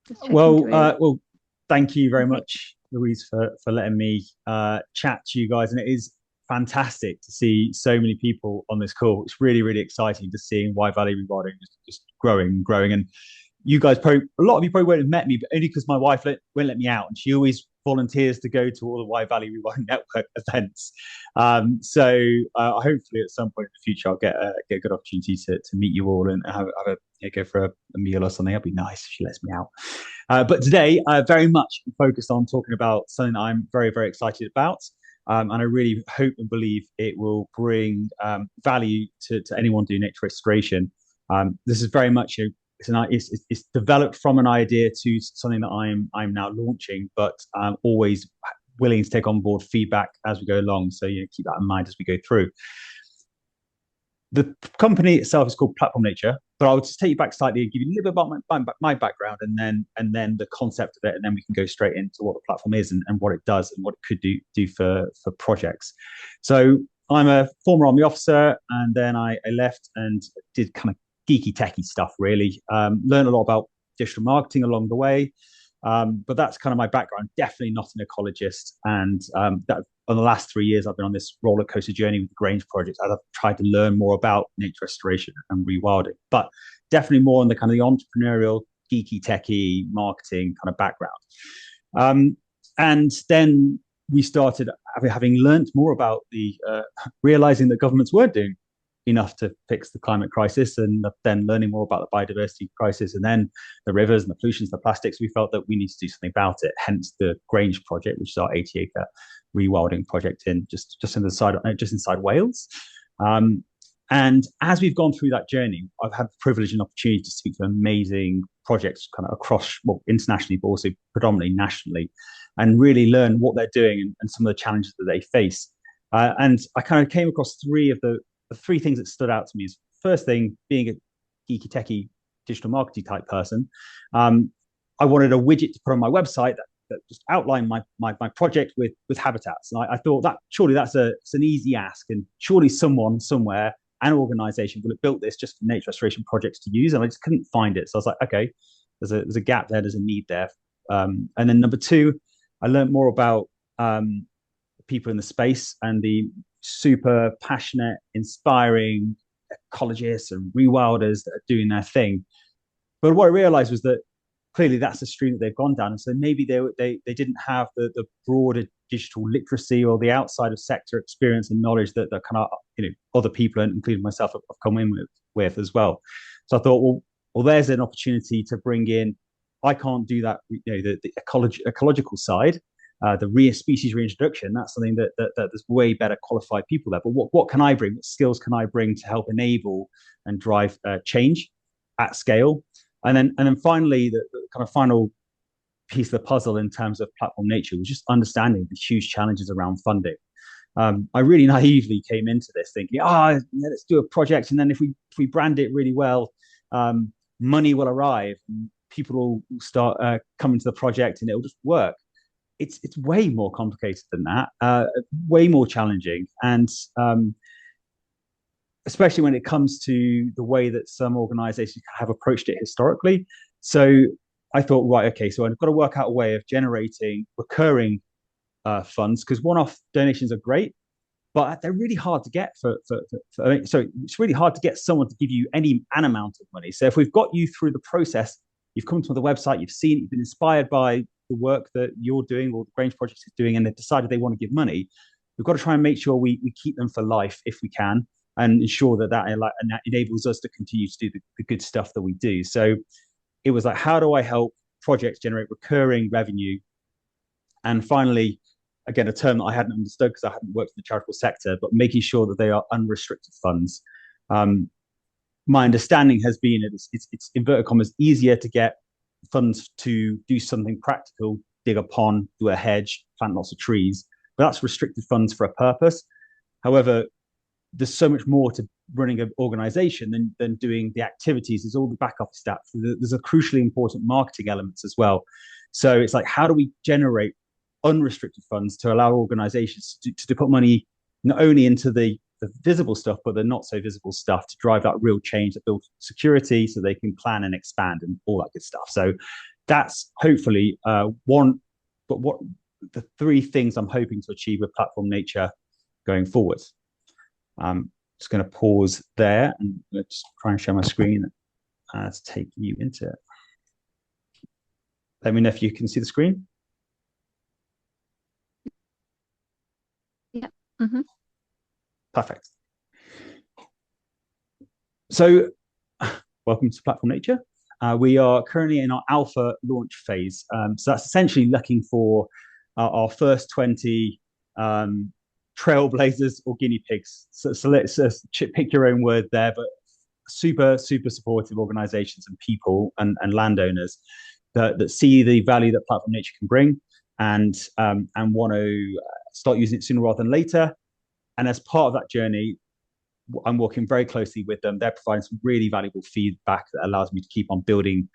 Just checking Well, through. thank you very Okay. much, Louise, for letting me chat to you guys. And it is fantastic to see so many people on this call. It's really, really exciting to see why Valley Rewilding is just growing and growing. And you guys probably, a lot of you probably won't have met me, but only because my wife won't let me out, and she always volunteers to go to all the Wye Valley Rewilding Network events. Hopefully at some point in the future I'll get a good opportunity to meet you all and have a go for a meal or something. That'd be nice if she lets me out. But today I very much focused on talking about something that I'm very, very excited about. And I really hope and believe it will bring value to anyone doing nature restoration. This is very much it's developed from an idea to something that I'm now launching, but I'm always willing to take on board feedback as we go along. So keep that in mind as we go through. The company itself is called Platform Nature, but I'll just take you back slightly and give you a little bit about my background, and then the concept of it, and then we can go straight into what the platform is and what it does and what it could do for projects. So I'm a former army officer, and then I left and did kind of geeky techie stuff. Really, learned a lot about digital marketing along the way. But that's kind of my background. Definitely not an ecologist, and that in the last 3 years, I've been on this roller coaster journey with the Grange project as I've tried to learn more about nature restoration and rewilding, but definitely more on the kind of the entrepreneurial, geeky, techie, marketing kind of background. And then we started having learned more about realizing that governments weren't doing enough to fix the climate crisis, and then learning more about the biodiversity crisis, and then the rivers and the pollutions, the plastics. We felt that we need to do something about it. Hence the Grange project, which is our 80-acre rewilding project in just inside Wales. Um, and as we've gone through that journey, I've had the privilege and opportunity to speak to amazing projects kind of across, well, internationally, but also predominantly nationally, and really learn what they're doing and some of the challenges that they face. And I kind of came across the three things that stood out to me is first thing, being a geeky techie digital marketing type person, um, I wanted a widget to put on my website that just outlined my project with habitats. And I thought that surely it's an easy ask, and surely someone somewhere, an organization will have built this just for nature restoration projects to use, and I just couldn't find it. So I was like, okay, there's a gap there, there's a need there. And then number two, I learned more about people in the space and the super passionate, inspiring ecologists and rewilders that are doing their thing. But what I realized was that clearly that's the stream that they've gone down. And so maybe they didn't have the broader digital literacy or the outside of sector experience and knowledge that kind of other people, including myself, have come in with as well. So I thought, well, there's an opportunity to bring in. I can't do that. The ecological side, the species reintroduction. That's something that there's way better qualified people there. But what can I bring? What skills can I bring to help enable and drive change at scale? And then finally, the kind of final piece of the puzzle in terms of platform nature was just understanding the huge challenges around funding. I really naively came into this thinking, let's do a project, and then if we brand it really well, money will arrive, and people will start coming to the project, and it'll just work. It's way more complicated than that, way more challenging, and especially when it comes to the way that some organizations have approached it historically. So I thought, right, okay, so I've got to work out a way of generating recurring funds, because one-off donations are great, but they're really hard to get so it's really hard to get someone to give you an amount of money. So if we've got you through the process, you've come to the website, you've seen it, you've been inspired by the work that you're doing or the Grange project is doing, and they've decided they want to give money, we've got to try and make sure we keep them for life if we can, and ensure that enables us to continue to do the good stuff that we do. So it was like, how do I help projects generate recurring revenue? And finally, again, a term that I hadn't understood because I hadn't worked in the charitable sector, but making sure that they are unrestricted funds. Um, my understanding has been it's inverted commas easier to get funds to do something practical, dig a pond, do a hedge, plant lots of trees, but that's restricted funds for a purpose. However, there's so much more to running an organization than doing the activities. There's all the back office stuff. There's a crucially important marketing elements as well. So it's like, how do we generate unrestricted funds to allow organizations to put money not only into the visible stuff, but the not so visible stuff to drive that real change, that build security so they can plan and expand and all that good stuff. So that's hopefully one. But what the three things I'm hoping to achieve with Platform Nature going forward. Just going to pause there and let's try and share my screen to take you into it. Let me know if you can see the screen. Yeah. Mm-hmm. Perfect. So, welcome to Platform Nature. We are currently in our alpha launch phase. So that's essentially looking for our first 20 trailblazers or guinea pigs. So let's pick your own word there, but super supportive organizations and people and landowners that see the value that Platform Nature can bring and want to start using it sooner rather than later. And as part of that journey, I'm working very closely with them. They're providing some really valuable feedback that allows me to keep on building,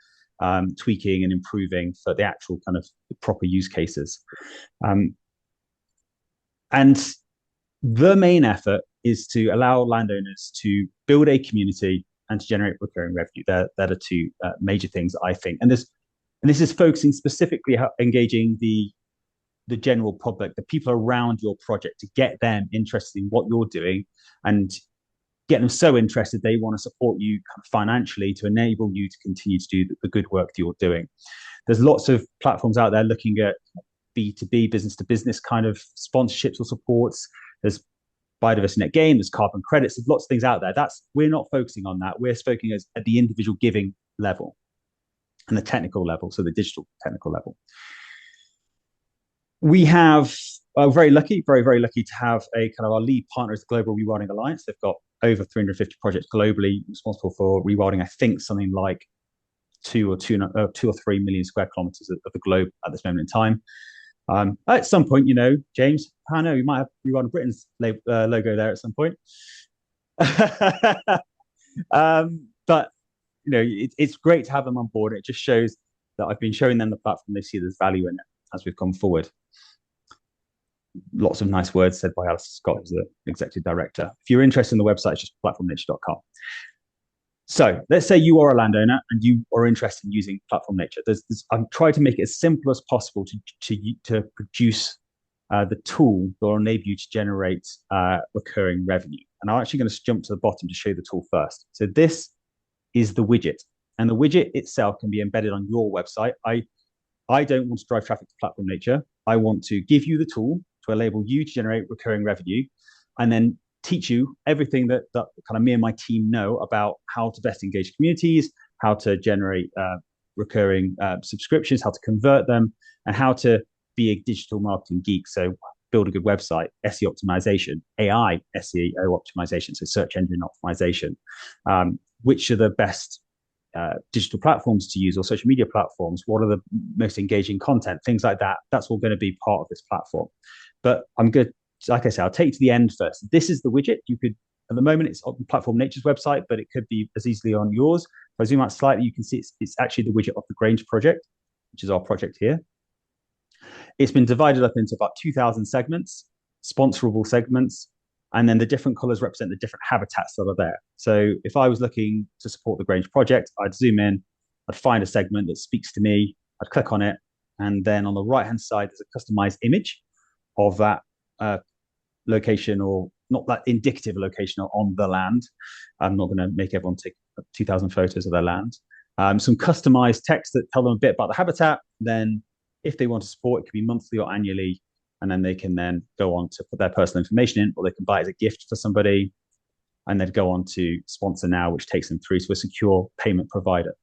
tweaking and improving for the actual kind of proper use cases. And the main effort is to allow landowners to build a community and to generate recurring revenue. They're two major things I think. And this is focusing specifically on engaging the general public, the people around your project, to get them interested in what you're doing and get them so interested they want to support you financially to enable you to continue to do the good work that you're doing. There's lots of platforms out there looking at B2B, business to business kind of sponsorships or supports. There's biodiversity net gain, there's carbon credits, there's lots of things out there. We're not focusing on that. We're focusing at the individual giving level and the technical level, so the digital technical level. We have very lucky to have a kind of our lead partner is the Global Rewilding Alliance. They've got over 350 projects globally responsible for rewilding, I think, something like 2 or 3 million square kilometers of the globe at this moment in time. At some point, James, I know you might have Rewilding Britain's logo there at some point. But it's great to have them on board. It just shows that I've been showing them the platform. They see there's value in it as we've gone forward. Lots of nice words said by Alistair Scott, who's the executive director. If you're interested in the website, it's just platformnature.com. So let's say you are a landowner and you are interested in using Platform Nature. I'm trying to make it as simple as possible to produce the tool that will enable you to generate recurring revenue. And I'm actually going to jump to the bottom to show you the tool first. So this is the widget, and the widget itself can be embedded on your website. I don't want to drive traffic to Platform Nature. I want to give you the tool to enable you to generate recurring revenue, and then teach you everything that kind of me and my team know about how to best engage communities, how to generate recurring subscriptions, how to convert them, and how to be a digital marketing geek. So build a good website, SEO optimization, AI SEO optimization, so search engine optimization, which are the best digital platforms to use or social media platforms, what are the most engaging content, things like that. That's all going to be part of this platform. But I'm good. Like I said, I'll take you to the end first. This is the widget. You could, at the moment, it's on Platform Nature's website, but it could be as easily on yours. If I zoom out slightly, you can see it's actually the widget of the Grange project, which is our project here. It's been divided up into about 2,000 segments, sponsorable segments, and then the different colors represent the different habitats that are there. So if I was looking to support the Grange project, I'd zoom in, I'd find a segment that speaks to me, I'd click on it, and then on the right-hand side, there's a customized image of that location, or not that indicative location on the land. I'm not going to make everyone take 2,000 photos of their land. Some customized text that tell them a bit about the habitat. Then if they want to support, it could be monthly or annually. And then they can then go on to put their personal information in, or they can buy it as a gift for somebody. And then go on to sponsor now, which takes them through to a secure payment provider.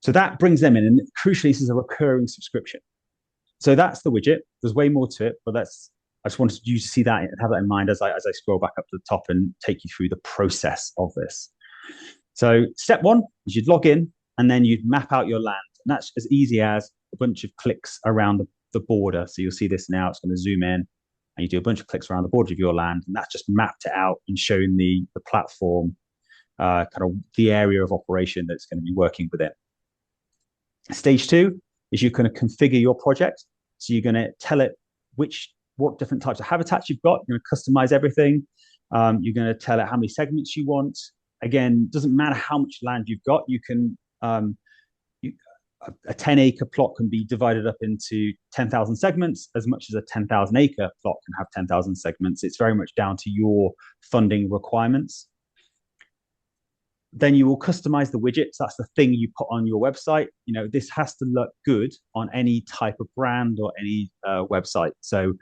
So that brings them in. And crucially, this is a recurring subscription. So that's the widget. There's way more to it, but I just wanted you to see that and have that in mind as I scroll back up to the top and take you through the process of this. So step one is you'd log in and then you'd map out your land. And that's as easy as a bunch of clicks around the border. So you'll see this now. It's going to zoom in and you do a bunch of clicks around the border of your land. And that's just mapped it out and shown the platform, kind of the area of operation that's going to be working within. Stage two is you're going to configure your project. So you're going to tell it what different types of habitats you've got. You're going to customize everything. You're going to tell it how many segments you want. Again, doesn't matter how much land you've got. You can, a 10-acre plot can be divided up into 10,000 segments as much as a 10,000-acre plot can have 10,000 segments. It's very much down to your funding requirements. Then you will customize the widgets. That's the thing you put on your website. This has to look good on any type of brand or any website. So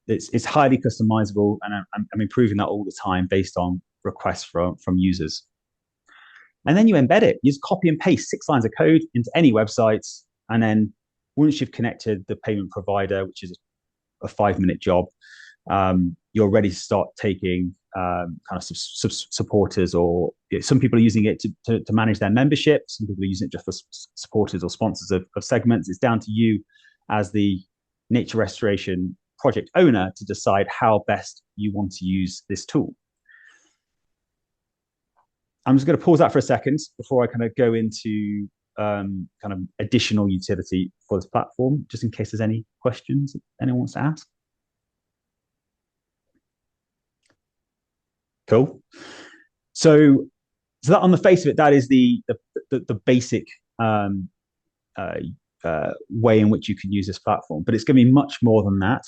it's highly customizable, and I'm improving that all the time based on requests from users. And then you embed it. You just copy and paste 6 lines of code into any website. And then once you've connected the payment provider, which is a 5-minute job, you're ready to start taking kind of supporters, or some people are using it to manage their membership. Some people are using it just for supporters or sponsors of segments. It's down to you as the nature restoration project owner to decide how best you want to use this tool. I'm just going to pause that for a second before I kind of go into kind of additional utility for this platform, just in case there's any questions anyone wants to ask. Cool. So that on the face of it, that is the basic way in which you can use this platform. But it's going to be much more than that.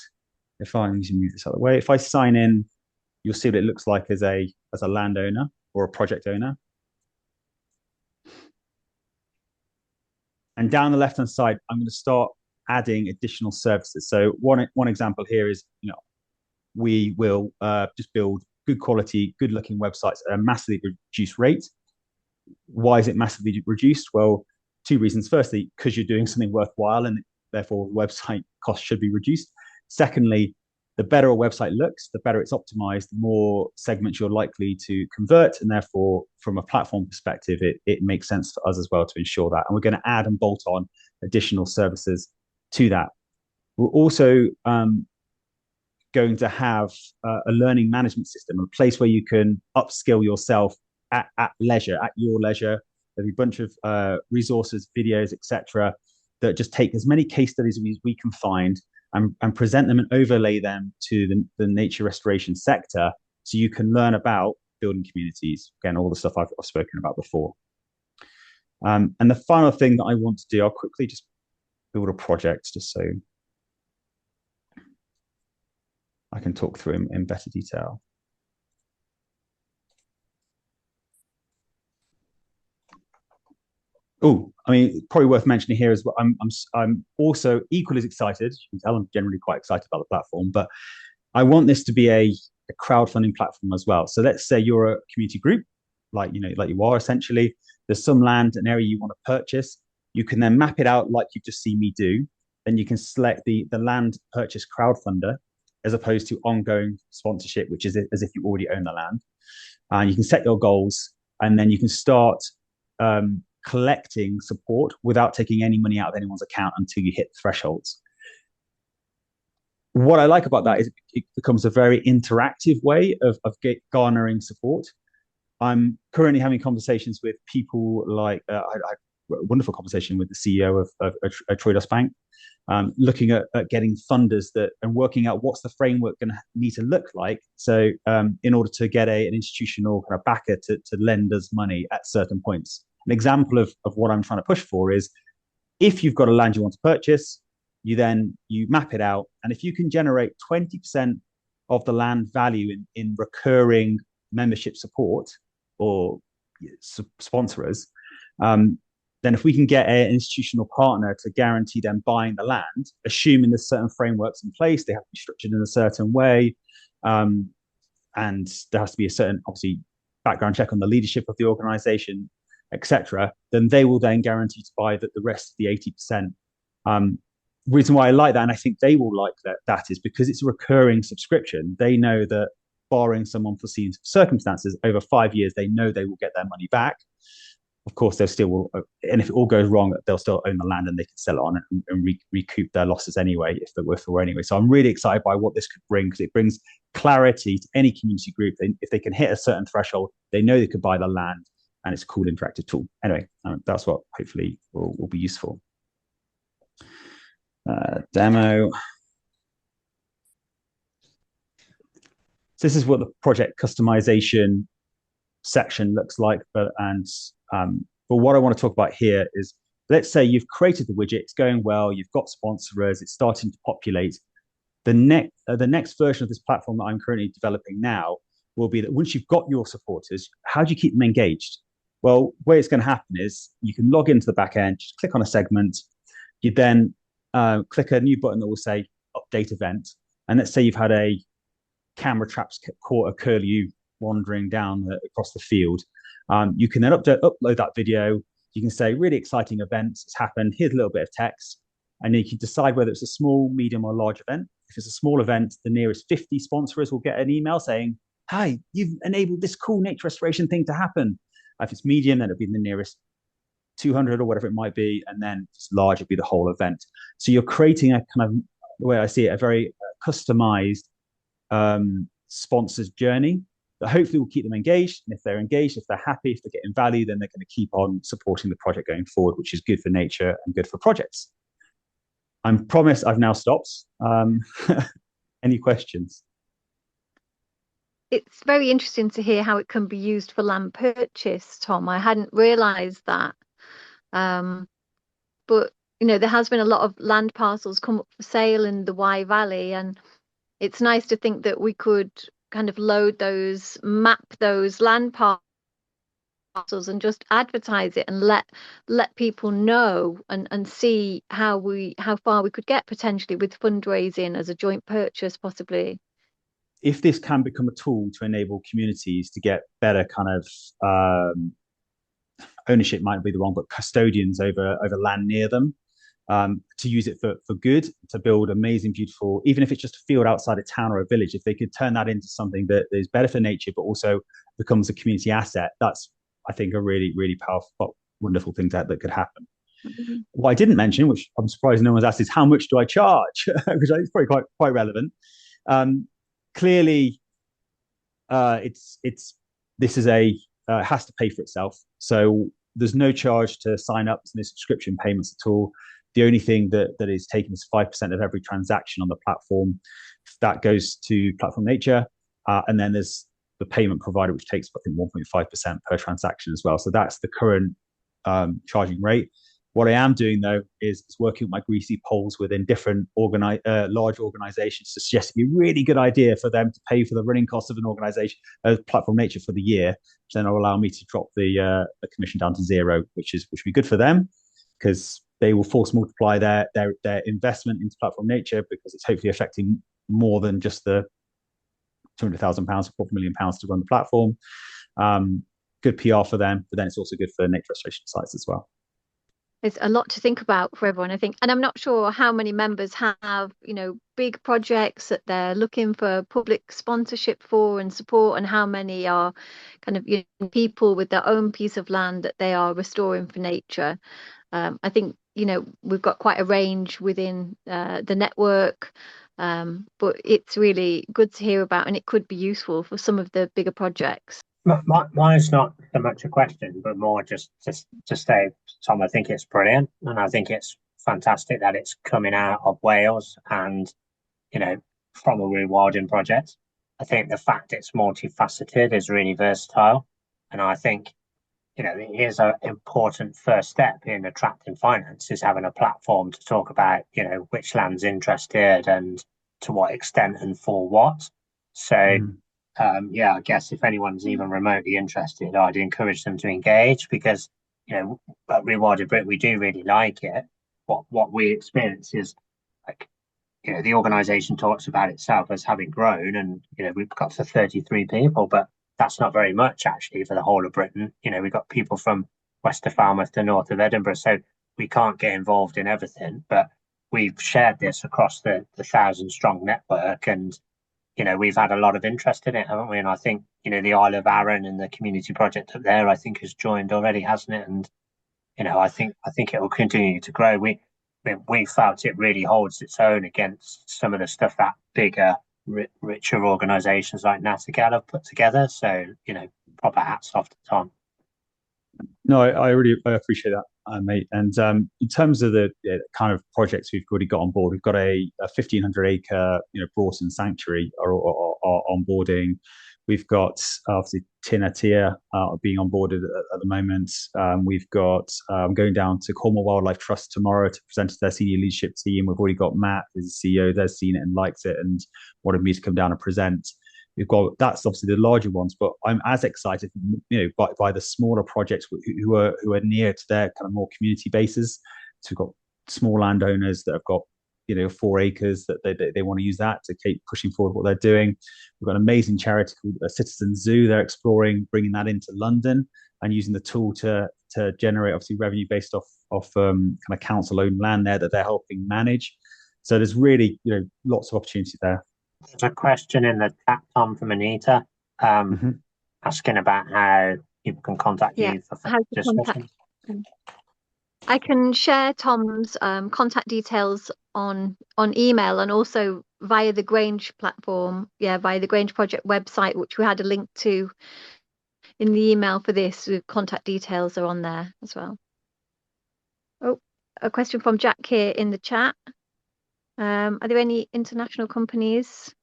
If I move this out of the way, if I sign in, you'll see what it looks like as a landowner or a project owner. And down the left-hand side, I'm going to start adding additional services. So one example here is, we will just build good quality, good looking websites at a massively reduced rate. Why is it massively reduced? Well, 2 reasons. Firstly, because you're doing something worthwhile and therefore website costs should be reduced. Secondly, the better a website looks, the better it's optimized, the more segments you're likely to convert. And therefore, from a platform perspective, it makes sense for us as well to ensure that. And we're going to add and bolt on additional services to that. We're also going to have a learning management system, a place where you can upskill yourself at leisure, at your leisure. There'll be a bunch of resources, videos, etc., that just take as many case studies as we can find and present them and overlay them to the nature restoration sector, so you can learn about building communities. Again, all the stuff I've spoken about before. And the final thing that I want to do, I'll quickly just build a project just so I can talk through in better detail. Oh, I mean, probably worth mentioning here is I'm also equally as excited. You can tell I'm generally quite excited about the platform, but I want this to be a crowdfunding platform as well. So let's say you're a community group, like you are essentially. There's some land, an area you want to purchase. You can then map it out like you've just seen me do. Then you can select the land purchase crowdfunder as opposed to ongoing sponsorship, which is as if you already own the land. And you can set your goals, and then you can start collecting support without taking any money out of anyone's account until you hit thresholds. What I like about that is it becomes a very interactive way of garnering support. I'm currently having conversations with people like I had a wonderful conversation with the CEO of Triodos Bank, looking at getting funders and working out what's the framework going to need to look like. So in order to get an institutional kind of backer to lend us money at certain points. An example of what I'm trying to push for is, if you've got a land you want to purchase, you map it out. And if you can generate 20% of the land value in recurring membership support or sponsor us, then if we can get an institutional partner to guarantee them buying the land, assuming there's certain frameworks in place, they have to be structured in a certain way, and there has to be a certain, obviously, background check on the leadership of the organization, etc., then they will then guarantee to buy the rest of the 80%. Reason why I like that, and I think they will like that is because it's a recurring subscription. They know that barring some unforeseen circumstances, over 5 years, they know they will get their money back. Of course, they still will, and if it all goes wrong, they'll still own the land and they can sell it on and recoup their losses anyway, if they're worth it anyway. So I'm really excited by what this could bring, because it brings clarity to any community group. If they can hit a certain threshold, they know they could buy the land, and it's a cool interactive tool. Anyway, that's what hopefully will be useful. Demo. So this is what the project customization section looks like, but what I want to talk about here is let's say you've created the widget, it's going well, you've got sponsors, it's starting to populate. The next version of this platform that I'm currently developing now will be that once you've got your supporters, how do you keep them engaged? Well, where it's going to happen is you can log into the back end, just click on a segment, you then click a new button that will say update event. And let's say you've had a camera traps caught a curlew wandering down across the field. You can then upload that video. You can say really exciting events has happened. Here's a little bit of text, and you can decide whether it's a small, medium, or large event. If it's a small event, the nearest 50 sponsors will get an email saying, "Hi, you've enabled this cool nature restoration thing to happen." If it's medium, then it'll be the nearest 200 or whatever it might be, and then if it's large, it'll be the whole event. So you're creating a kind of, the way I see it, a very customized sponsors journey that hopefully will keep them engaged. And if they're engaged, if they're happy, if they're getting value, then they're going to keep on supporting the project going forward, which is good for nature and good for projects. I'm promised I've now stopped. Any questions? It's very interesting to hear how it can be used for land purchase, Tom. I hadn't realised that. Um, but there has been a lot of land parcels come up for sale in the Wye Valley, and it's nice to think that we could kind of map those land parcels and just advertise it and let people know and see how far we could get potentially with fundraising as a joint purchase, possibly. If this can become a tool to enable communities to get better kind of ownership, might be the wrong, but custodians over land near them, to use it for good, to build amazing, beautiful, even if it's just a field outside a town or a village, if they could turn that into something that is better for nature, but also becomes a community asset, that's, I think, a really, really powerful, wonderful thing that could happen. Mhm. What I didn't mention, which I'm surprised no one's asked, is how much do I charge? Because it's probably quite relevant. Clearly, it's this is a has to pay for itself. So there's no charge to sign up. There's no subscription payments at all. The only thing that is taken is 5% of every transaction on the platform. That goes to Platform Nature, and then there's the payment provider, which takes, I think, 1.5% per transaction as well. So that's the current charging rate. What I am doing, though, is working with my greasy poles within different large organizations to suggest it'd be a really good idea for them to pay for the running costs of an organization, Platform Nature, for the year, which then will allow me to drop the commission down to zero, which will be good for them, because they will force multiply their investment into Platform Nature, because it's hopefully affecting more than just the £200,000, £250,000 to run the platform. Good PR for them, but then it's also good for nature restoration sites as well. There's a lot to think about for everyone, I think. And I'm not sure how many members have, big projects that they're looking for public sponsorship for and support, and how many are kind of people with their own piece of land that they are restoring for nature. I think, we've got quite a range within the network, but it's really good to hear about, and it could be useful for some of the bigger projects. Mine's not so much a question, but more just to say, Tom, I think it's brilliant, and I think it's fantastic that it's coming out of Wales and, from a rewarding project. I think the fact it's multifaceted is really versatile, and I think, here's an important first step in attracting finance, is having a platform to talk about, which land's interested and to what extent and for what. So. Yeah, I guess if anyone's even remotely interested, I'd encourage them to engage, because, at Rewarded Brit, we do really like it. What we experience is, like, the organisation talks about itself as having grown, and, we've got to 33 people, but that's not very much actually for the whole of Britain. We've got people from west of Falmouth to north of Edinburgh, so we can't get involved in everything, but we've shared this across the 1,000-strong network, and we've had a lot of interest in it, haven't we? And I think, the Isle of Arran and the community project up there, I think, has joined already, hasn't it? And, I think it will continue to grow. We felt it really holds its own against some of the stuff that bigger, richer organisations like Nattergal have put together. So, proper hats off to Tom. No, I really appreciate that, mate. And in terms of the kind of projects we've already got on board, we've got a 1,500 acre, Broughton sanctuary are onboarding. We've got obviously Tina Tia being onboarded at the moment. We've got going down to Cornwall Wildlife Trust tomorrow to present to their senior leadership team. We've already got Matt, who's the CEO. They've seen it and liked it and wanted me to come down and present. We've got that's obviously the larger ones, but I'm as excited, by the smaller projects who are near to their kind of more community bases. So we've got small landowners that have got 4 acres that they want to use that to keep pushing forward what they're doing. We've got an amazing charity called Citizen Zoo. They're exploring bringing that into London and using the tool to generate obviously revenue based off kind of council owned land there that they're helping manage. So there's really lots of opportunity there. There's a question in the chat, Tom, from Anita, asking about how people can contact you for how to discussions. I can share Tom's contact details on email and also via the Grange platform, via the Grange Project website, which we had a link to in the email for this. The contact details are on there as well. Oh, a question from Jack here in the chat. Are there any international companies?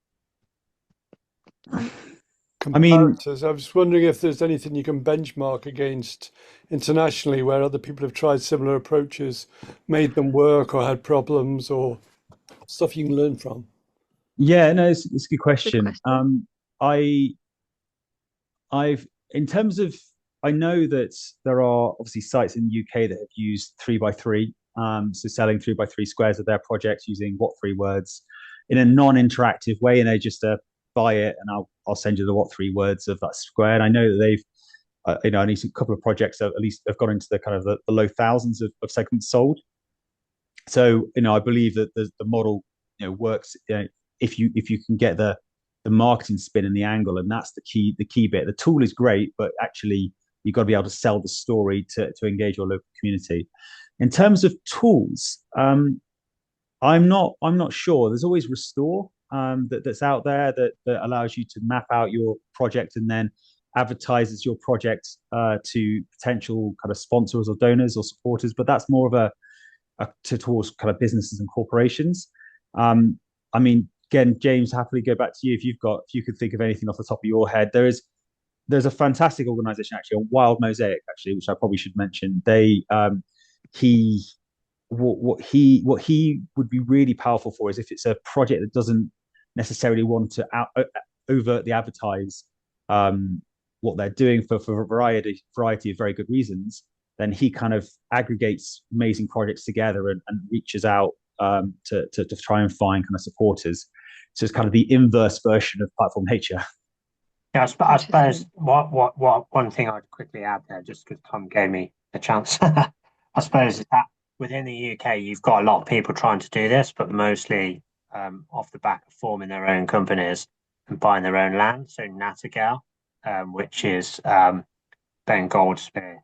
Comparators. I was wondering if there's anything you can benchmark against internationally where other people have tried similar approaches, made them work or had problems, or stuff you can learn from. Yeah, no, it's a good question. In terms of, I know that there are obviously sites in the UK that have used 3x3, so selling 3x3 squares of their projects using what 3 words in a non-interactive way, and they just buy it, and I'll send you the what 3 words of that square. And I know that they've, I need a couple of projects that at least have gone into the kind of the low thousands of segments sold. So I believe that the model works if you can get the marketing spin and the angle, and that's the key bit. The tool is great, but actually you've got to be able to sell the story to engage your local community. In terms of tools, I'm not sure. There's always Restore that's out there that allows you to map out your project and then advertises your project to potential kind of sponsors or donors or supporters. But that's more of a towards kind of businesses and corporations. I mean, again, James, happily go back to you if you could think of anything off the top of your head. There's a fantastic organization actually, a Wild Mosaic actually, which I probably should mention. What he would be really powerful for is if it's a project that doesn't necessarily want to overtly advertise what they're doing for a variety of very good reasons, then he kind of aggregates amazing projects together and reaches out to try and find kind of supporters. So it's kind of the inverse version of Platform Nature. Yeah, I suppose what one thing I'd quickly add there, just because Tom gave me a chance, I suppose is that within the UK, you've got a lot of people trying to do this, but mostly off the back of forming their own companies and buying their own land. So Nattergal, which is Ben Goldsmith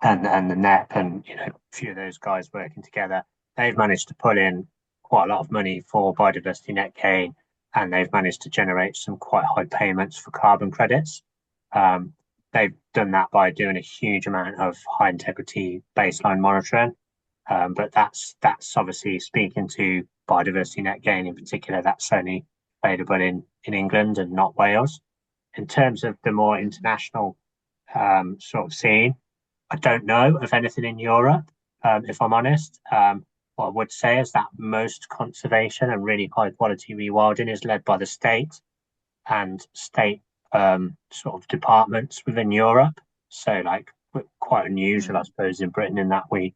and the NEP and a few of those guys working together, they've managed to pull in quite a lot of money for biodiversity net gain, and they've managed to generate some quite high payments for carbon credits. They've done that by doing a huge amount of high integrity baseline monitoring. But that's obviously speaking to biodiversity net gain in particular. That's only available in England and not Wales. In terms of the more international sort of scene, I don't know of anything in Europe, if I'm honest. What I would say is that most conservation and really high quality rewilding is led by the state and state sort of departments within Europe. So like quite unusual, I suppose, in Britain in that we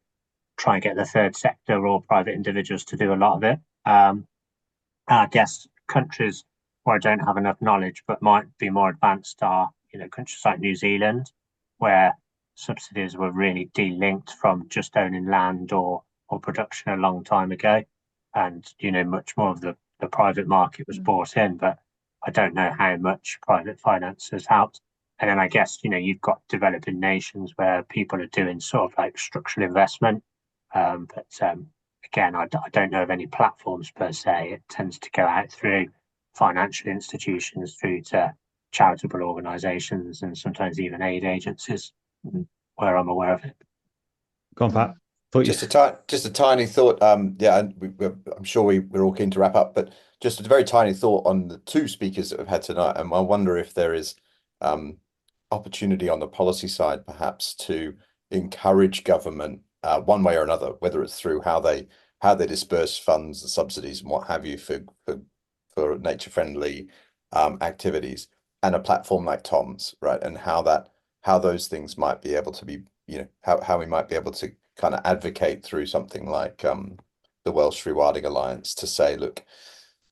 try and get the third sector or private individuals to do a lot of it. I guess countries where I don't have enough knowledge but might be more advanced are, countries like New Zealand, where subsidies were really delinked from just owning land or production a long time ago. And, much more of the private market was brought in, but I don't know how much private finance has helped. And then I guess, you've got developing nations where people are doing sort of like structural investment. But again, I don't know of any platforms per se. It tends to go out through financial institutions, through to charitable organisations, and sometimes even aid agencies, where I'm aware of it. Go on, Pat. Thought you. Just a tiny thought. Yeah, and I'm sure we're all keen to wrap up, but just a very tiny thought on the two speakers that we've had tonight, and I wonder if there is um, opportunity on the policy side, perhaps, to encourage government one way or another, whether it's through how they disperse funds and subsidies and what have you for nature friendly activities, and a platform like Tom's, right, and how those things might be able to be, how we might be able to kind of advocate through something like the Welsh Rewilding Alliance to say, look,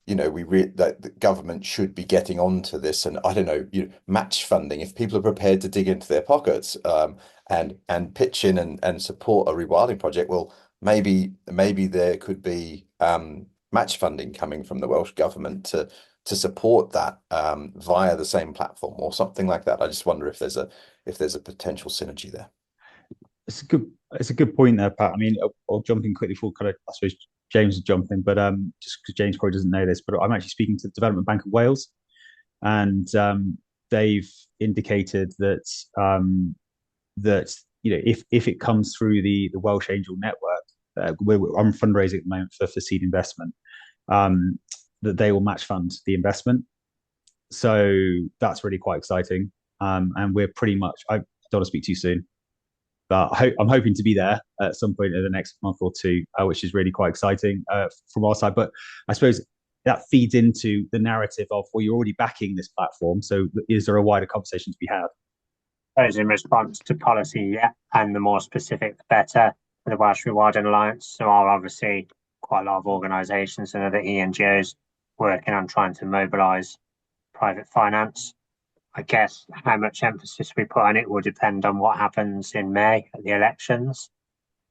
that the government should be getting onto this, and I don't know, match funding if people are prepared to dig into their pockets and pitch in and support a rewilding project. Well, maybe there could be match funding coming from the Welsh government to support that via the same platform or something like that. I just wonder if there's a potential synergy there. It's a good point there, Pat. I mean, I'll jump in quickly for kind of, I suppose James is jumping, but just because James probably doesn't know this, but I'm actually speaking to the Development Bank of Wales, and they've indicated that if it comes through the Welsh Angel Network, I'm fundraising at the moment for seed investment, that they will match fund the investment. So that's really quite exciting, and we're pretty much. I don't want to speak too soon. But I'm hoping to be there at some point in the next month or two, which is really quite exciting from our side. But I suppose that feeds into the narrative of, well, you're already backing this platform. So is there a wider conversation to be had? Those in response to policy, yeah. And the more specific, the better. For the Welsh Rewilding Alliance, there are obviously quite a lot of organisations and other ENGOs working on trying to mobilise private finance. I guess how much emphasis we put on it will depend on what happens in May at the elections.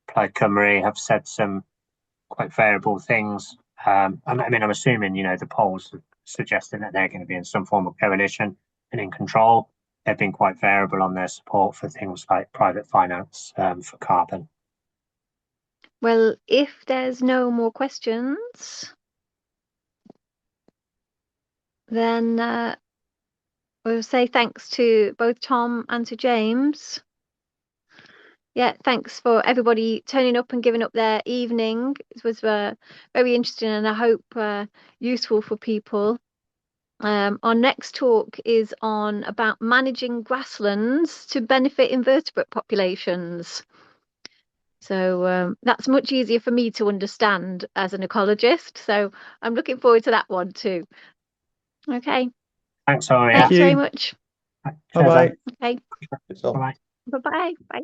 Plaid Cymru have said some quite favourable things. I'm assuming, the polls are suggesting that they're going to be in some form of coalition and in control. They've been quite variable on their support for things like private finance for carbon. Well, if there's no more questions, then we'll say thanks to both Tom and to James. Yeah, thanks for everybody turning up and giving up their evening. It was very interesting and I hope useful for people. Our next talk is on about managing grasslands to benefit invertebrate populations. So that's much easier for me to understand as an ecologist. So I'm looking forward to that one too. Okay. Thanks, Aria. Thanks very much. Bye-bye. Okay. Bye-bye. Bye-bye. Bye.